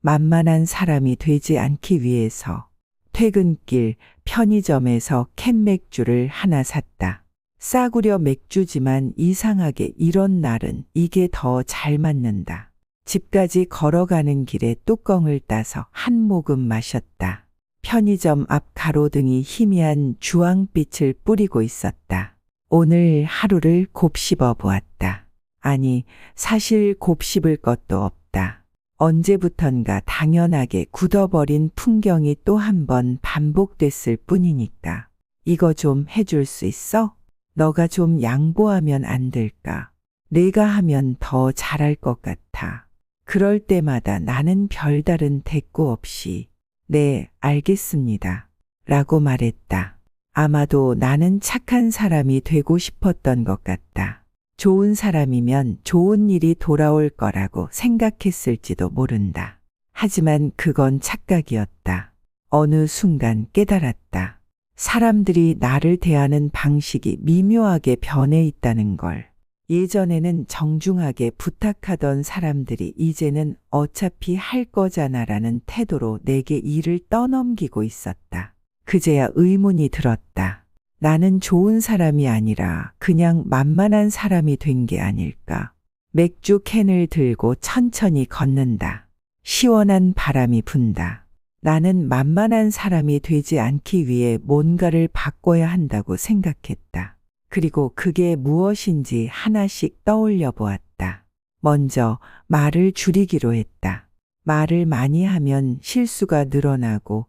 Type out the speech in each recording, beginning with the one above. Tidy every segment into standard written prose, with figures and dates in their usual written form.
만만한 사람이 되지 않기 위해서 퇴근길 편의점에서 캔맥주를 하나 샀다. 싸구려 맥주지만 이상하게 이런 날은 이게 더 잘 맞는다. 집까지 걸어가는 길에 뚜껑을 따서 한 모금 마셨다. 편의점 앞 가로등이 희미한 주황빛을 뿌리고 있었다. 오늘 하루를 곱씹어 보았다. 아니, 사실 곱씹을 것도 없다. 언제부턴가 당연하게 굳어버린 풍경이 또 한 번 반복됐을 뿐이니까. 이거 좀 해줄 수 있어? 너가 좀 양보하면 안 될까? 내가 하면 더 잘할 것 같아. 그럴 때마다 나는 별다른 대꾸 없이 네, 알겠습니다. 라고 말했다. 아마도 나는 착한 사람이 되고 싶었던 것 같다. 좋은 사람이면 좋은 일이 돌아올 거라고 생각했을지도 모른다. 하지만 그건 착각이었다. 어느 순간 깨달았다. 사람들이 나를 대하는 방식이 미묘하게 변해 있다는 걸. 예전에는 정중하게 부탁하던 사람들이 이제는 어차피 할 거잖아라는 태도로 내게 일을 떠넘기고 있었다. 그제야 의문이 들었다. 나는 좋은 사람이 아니라 그냥 만만한 사람이 된 게 아닐까. 맥주 캔을 들고 천천히 걷는다. 시원한 바람이 분다. 나는 만만한 사람이 되지 않기 위해 뭔가를 바꿔야 한다고 생각했다. 그리고 그게 무엇인지 하나씩 떠올려 보았다. 먼저 말을 줄이기로 했다. 말을 많이 하면 실수가 늘어나고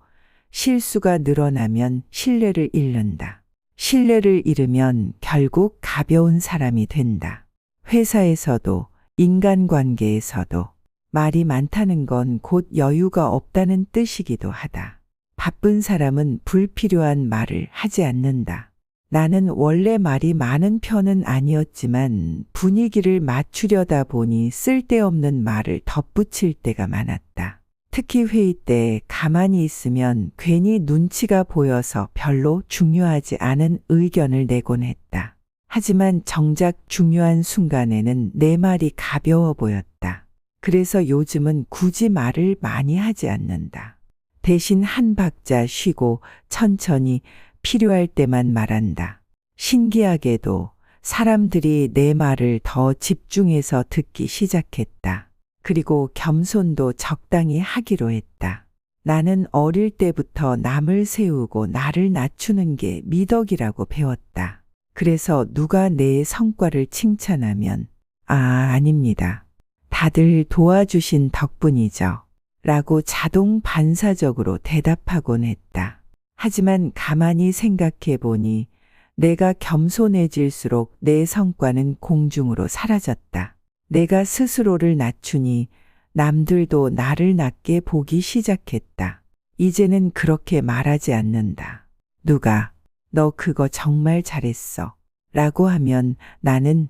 실수가 늘어나면 신뢰를 잃는다. 신뢰를 잃으면 결국 가벼운 사람이 된다. 회사에서도 인간관계에서도 말이 많다는 건 곧 여유가 없다는 뜻이기도 하다. 바쁜 사람은 불필요한 말을 하지 않는다. 나는 원래 말이 많은 편은 아니었지만 분위기를 맞추려다 보니 쓸데없는 말을 덧붙일 때가 많았다. 특히 회의 때 가만히 있으면 괜히 눈치가 보여서 별로 중요하지 않은 의견을 내곤 했다. 하지만 정작 중요한 순간에는 내 말이 가벼워 보였다. 그래서 요즘은 굳이 말을 많이 하지 않는다. 대신 한 박자 쉬고 천천히 필요할 때만 말한다. 신기하게도 사람들이 내 말을 더 집중해서 듣기 시작했다. 그리고 겸손도 적당히 하기로 했다. 나는 어릴 때부터 남을 세우고 나를 낮추는 게 미덕이라고 배웠다. 그래서 누가 내 성과를 칭찬하면 아닙니다. 다들 도와주신 덕분이죠. 라고 자동 반사적으로 대답하곤 했다. 하지만 가만히 생각해 보니 내가 겸손해질수록 내 성과는 공중으로 사라졌다. 내가 스스로를 낮추니 남들도 나를 낮게 보기 시작했다. 이제는 그렇게 말하지 않는다. 누가 너 그거 정말 잘했어 라고 하면 나는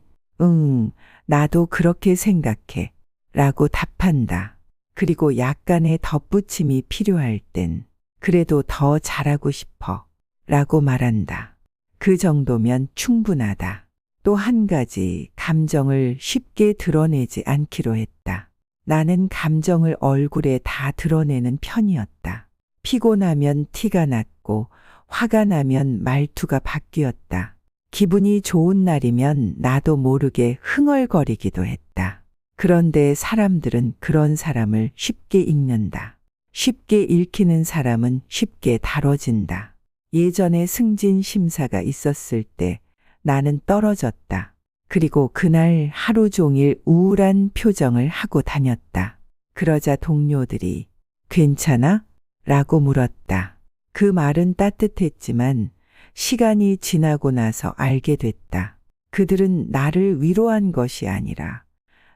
나도 그렇게 생각해 라고 답한다. 그리고 약간의 덧붙임이 필요할 땐 그래도 더 잘하고 싶어 라고 말한다. 그 정도면 충분하다. 또 한 가지 감정을 쉽게 드러내지 않기로 했다. 나는 감정을 얼굴에 다 드러내는 편이었다. 피곤하면 티가 났고 화가 나면 말투가 바뀌었다. 기분이 좋은 날이면 나도 모르게 흥얼거리기도 했다. 그런데 사람들은 그런 사람을 쉽게 읽는다. 쉽게 읽히는 사람은 쉽게 다뤄진다. 예전에 승진 심사가 있었을 때 나는 떨어졌다. 그리고 그날 하루 종일 우울한 표정을 하고 다녔다. 그러자 동료들이 괜찮아? 라고 물었다. 그 말은 따뜻했지만 시간이 지나고 나서 알게 됐다. 그들은 나를 위로한 것이 아니라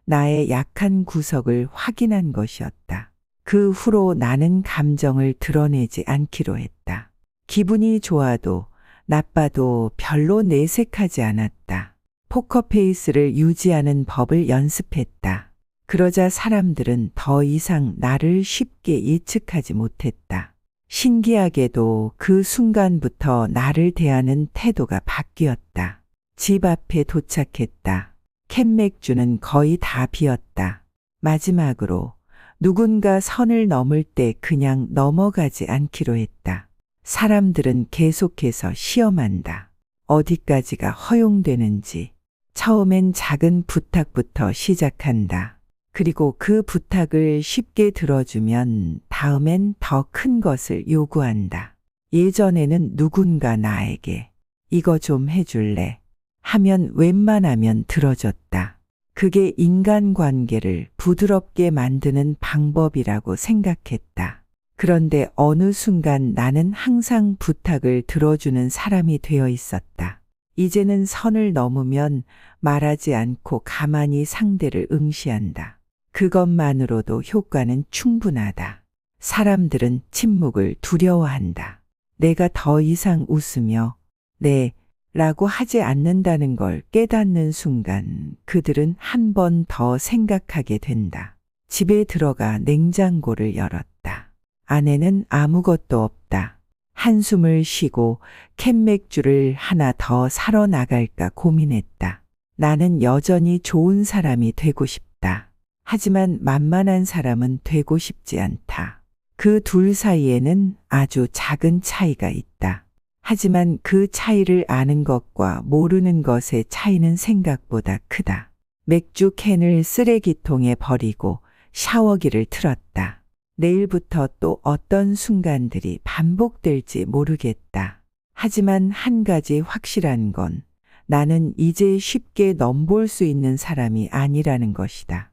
나의 약한 구석을 확인한 것이었다. 그 후로 나는 감정을 드러내지 않기로 했다. 기분이 좋아도 나빠도 별로 내색하지 않았다. 포커페이스를 유지하는 법을 연습했다. 그러자 사람들은 더 이상 나를 쉽게 예측하지 못했다. 신기하게도 그 순간부터 나를 대하는 태도가 바뀌었다. 집 앞에 도착했다. 캔맥주는 거의 다 비었다. 마지막으로 누군가 선을 넘을 때 그냥 넘어가지 않기로 했다. 사람들은 계속해서 시험한다. 어디까지가 허용되는지. 처음엔 작은 부탁부터 시작한다. 그리고 그 부탁을 쉽게 들어주면 다음엔 더 큰 것을 요구한다. 예전에는 누군가 나에게 이거 좀 해줄래 하면 웬만하면 들어줬다. 그게 인간관계를 부드럽게 만드는 방법이라고 생각했다. 그런데 어느 순간 나는 항상 부탁을 들어주는 사람이 되어 있었다. 이제는 선을 넘으면 말하지 않고 가만히 상대를 응시한다. 그것만으로도 효과는 충분하다. 사람들은 침묵을 두려워한다. 내가 더 이상 웃으며 네 라고 하지 않는다는 걸 깨닫는 순간 그들은 한 번 더 생각하게 된다. 집에 들어가 냉장고를 열었다. 안에는 아무것도 없다. 한숨을 쉬고 캔맥주를 하나 더 사러 나갈까 고민했다. 나는 여전히 좋은 사람이 되고 싶다. 하지만 만만한 사람은 되고 싶지 않다. 그 둘 사이에는 아주 작은 차이가 있다. 하지만 그 차이를 아는 것과 모르는 것의 차이는 생각보다 크다. 맥주 캔을 쓰레기통에 버리고 샤워기를 틀었다. 내일부터 또 어떤 순간들이 반복될지 모르겠다. 하지만 한 가지 확실한 건 나는 이제 쉽게 넘볼 수 있는 사람이 아니라는 것이다.